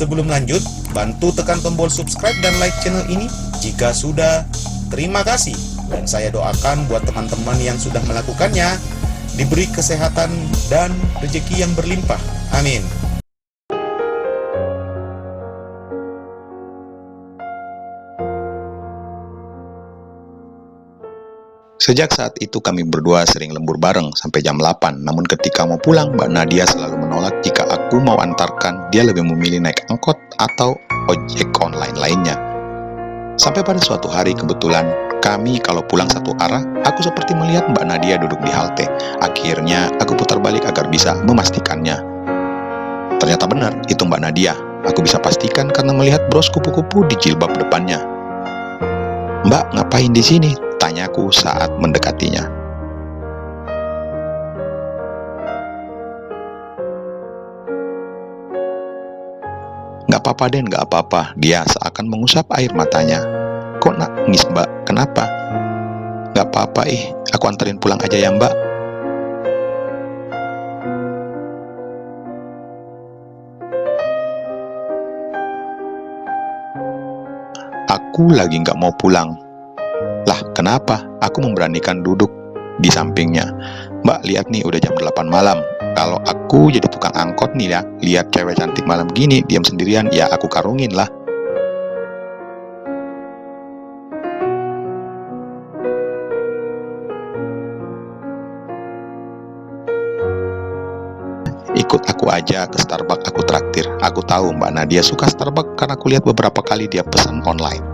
Sebelum lanjut, bantu tekan tombol subscribe dan like channel ini jika sudah. Terima kasih. Dan saya doakan buat teman-teman yang sudah melakukannya diberi kesehatan dan rezeki yang berlimpah. Amin. Sejak saat itu kami berdua sering lembur bareng sampai jam 8. Namun ketika mau pulang, Mbak Nadia selalu menolak jika aku mau antarkan. Dia lebih memilih naik angkot atau ojek online lainnya. Sampai pada suatu hari kebetulan kami kalau pulang satu arah, aku seperti melihat Mbak Nadia duduk di halte. Akhirnya aku putar balik agar bisa memastikannya. Ternyata benar, itu Mbak Nadia. Aku bisa pastikan karena melihat bros kupu-kupu di jilbab depannya. "Mbak, ngapain di sini?" tanyaku saat mendekatinya. "Nggak apa-apa, Den, nggak apa-apa." Dia seakan mengusap air matanya. "Kok nangis, Mbak? Kenapa?" "Nggak apa-apa, aku anterin pulang aja ya, Mbak." Aku lagi nggak mau pulang. "Lah, kenapa?" Aku memberanikan duduk di sampingnya. "Mbak, lihat nih, udah jam 8 malam. Kalau aku jadi tukang angkot nih ya, lihat cewek cantik malam gini, diam sendirian, ya aku karungin lah." "Ikut aku aja ke Starbucks, aku traktir." Aku tahu Mbak Nadia suka Starbucks karena aku lihat beberapa kali dia pesan online.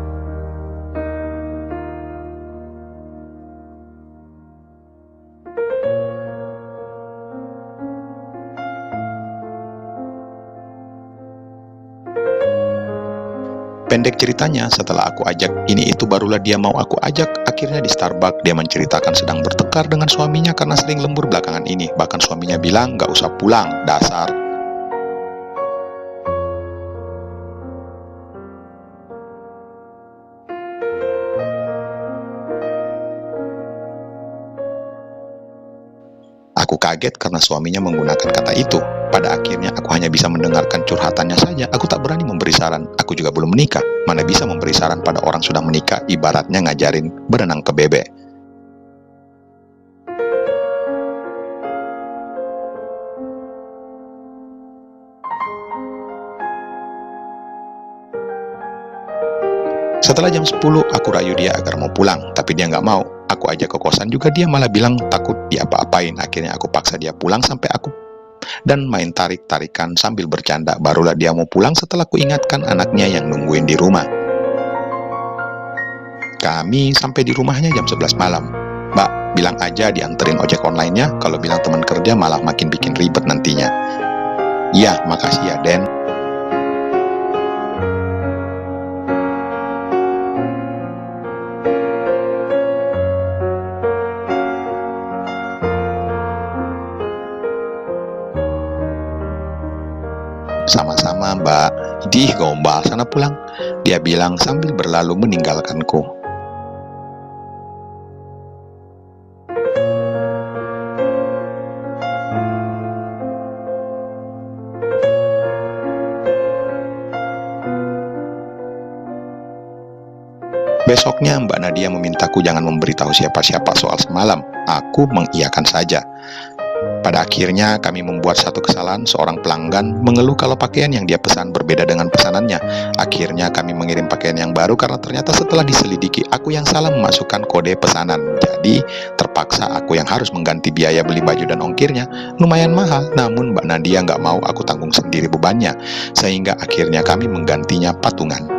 Pendek ceritanya, setelah aku ajak ini itu barulah dia mau aku ajak. Akhirnya di Starbucks dia menceritakan sedang bertengkar dengan suaminya karena sering lembur belakangan ini. Bahkan suaminya bilang nggak usah pulang, dasar. Aku kaget karena suaminya menggunakan kata itu. Pada akhirnya aku hanya bisa mendengarkan curhatannya saja. Aku tak berani memberi saran. Aku juga belum menikah. Mana bisa memberi saran pada orang sudah menikah, ibaratnya ngajarin berenang ke bebek. Setelah jam 10, aku rayu dia agar mau pulang, tapi dia nggak mau. Aku ajak ke kosan juga, dia malah bilang takut diapa-apain. Akhirnya aku paksa dia pulang sampai aku dan main tarik-tarikan sambil bercanda. Barulah dia mau pulang setelah kuingatkan anaknya yang nungguin di rumah. Kami sampai di rumahnya jam 11 malam. "Mbak, bilang aja dianterin ojek online-nya, kalau bilang teman kerja malah makin bikin ribet nantinya." "Iya, makasih ya, Den." "Sama-sama, Mbak." "Idih, gombal, sana pulang," dia bilang sambil berlalu meninggalkanku. Besoknya Mbak Nadia memintaku jangan memberitahu siapa-siapa soal semalam. Aku mengiyakan saja. Pada akhirnya kami membuat satu kesalahan. Seorang pelanggan mengeluh kalau pakaian yang dia pesan berbeda dengan pesanannya. Akhirnya kami mengirim pakaian yang baru karena ternyata setelah diselidiki aku yang salah memasukkan kode pesanan. Jadi terpaksa aku yang harus mengganti biaya beli baju dan ongkirnya. Lumayan mahal, namun Mbak Nadia nggak mau aku tanggung sendiri bebannya. Sehingga akhirnya kami menggantinya patungan.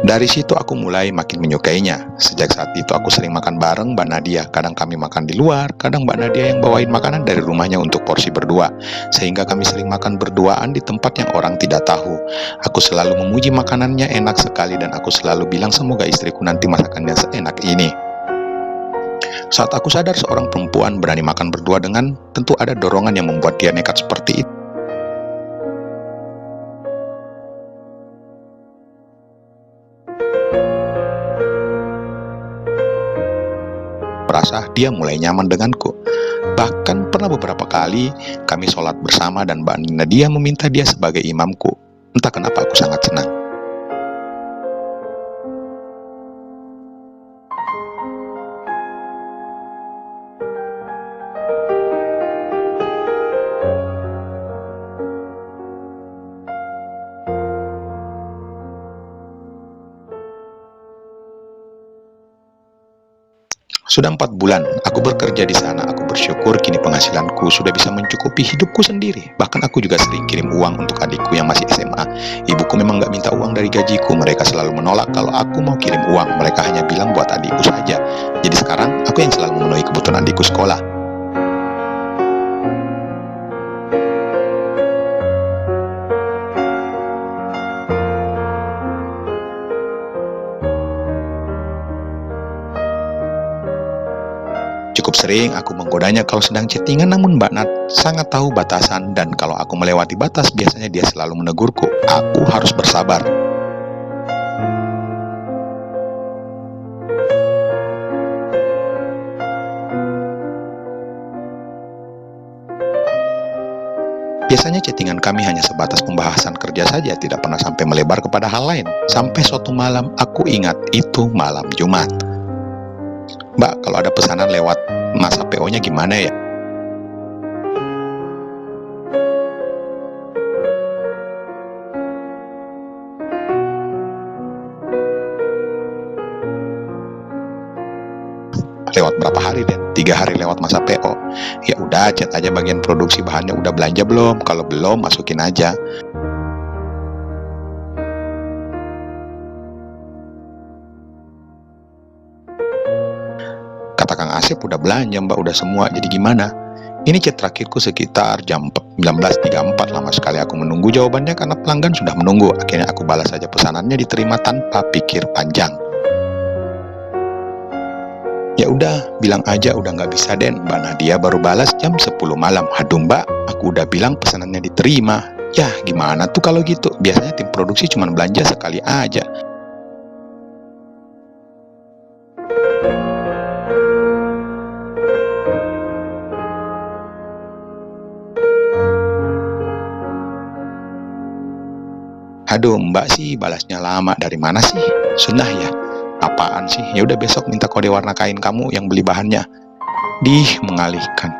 Dari situ aku mulai makin menyukainya. Sejak saat itu aku sering makan bareng Mbak Nadia. Kadang kami makan di luar, kadang Mbak Nadia yang bawain makanan dari rumahnya untuk porsi berdua. Sehingga kami sering makan berduaan di tempat yang orang tidak tahu. Aku selalu memuji makanannya enak sekali dan aku selalu bilang semoga istriku nanti masakannya seenak ini. Saat aku sadar seorang perempuan berani makan berdua dengan, tentu ada dorongan yang membuat dia nekat seperti itu. merasa dia mulai nyaman denganku. Bahkan pernah beberapa kali kami sholat bersama dan Mbak Nadia meminta dia sebagai imamku. Entah kenapa aku sangat senang. Sudah 4 bulan aku bekerja di sana. Aku bersyukur kini penghasilanku sudah bisa mencukupi hidupku sendiri. Bahkan aku juga sering kirim uang untuk adikku yang masih SMA. Ibuku memang nggak minta uang dari gajiku. Mereka selalu menolak kalau aku mau kirim uang. Mereka hanya bilang buat adikku saja. Jadi sekarang aku yang selalu memenuhi kebutuhan adikku sekolah. Cukup sering aku menggodanya kalau sedang chattingan, namun Mbak Nat sangat tahu batasan, dan kalau aku melewati batas biasanya dia selalu menegurku. Aku harus bersabar. Biasanya chattingan kami hanya sebatas pembahasan kerja saja, tidak pernah sampai melebar kepada hal lain. Sampai suatu malam aku ingat itu malam Jumat. Mbak, kalau ada pesanan lewat masa PO-nya gimana ya? Lewat berapa hari, Den? 3 hari lewat masa PO. Ya udah, chat aja bagian produksi bahannya udah belanja belum? Kalau belum, masukin aja. Kata Kang Asep udah belanja Mbak, udah semua, jadi gimana? Ini chat terakhirku sekitar jam 19.34. Lama sekali aku menunggu jawabannya karena pelanggan sudah menunggu. Akhirnya aku balas saja pesanannya, diterima tanpa pikir panjang. Ya udah, bilang aja udah nggak bisa, Den. Mbak Nadia baru balas jam 10 malam. Aduh Mbak, aku udah bilang pesanannya diterima. Yah, gimana tuh kalau gitu? Biasanya tim produksi cuma belanja sekali aja. Aduh Mbak sih balasnya lama, dari mana sih? Sunnah ya? Apaan sih? Ya udah besok minta kode warna kain kamu yang beli bahannya. Mengalihkan.